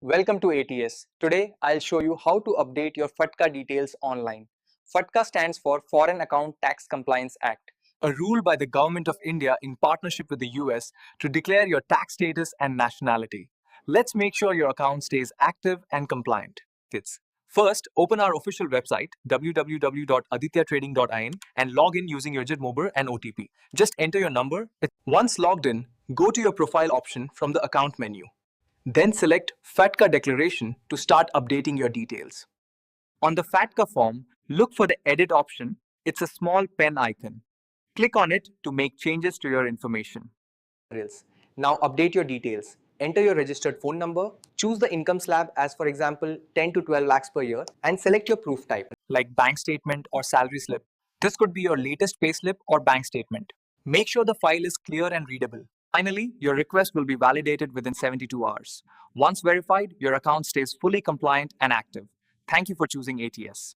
Welcome to ATS. Today, I'll show you how to update your FATCA details online. FATCA stands for Foreign Account Tax Compliance Act, a rule by the Government of India in partnership with the US to declare your tax status and nationality. Let's make sure your account stays active and compliant. First, open our official website www.adityatrading.in and log in using your JIT and OTP. Just enter your number. Once logged in, go to your profile option from the account menu. Then select FATCA declaration to start updating your details. On the FATCA form, look for the edit option. It's a small pen icon. Click on it to make changes to your information. Now update your details. Enter your registered phone number, choose the income slab as for example 10 to 12 lakhs per year and select your proof type like bank statement or salary slip. This could be your latest payslip or bank statement. Make sure the file is clear and readable. Finally, your request will be validated within 72 hours. Once verified, your account stays fully compliant and active. Thank you for choosing ATS.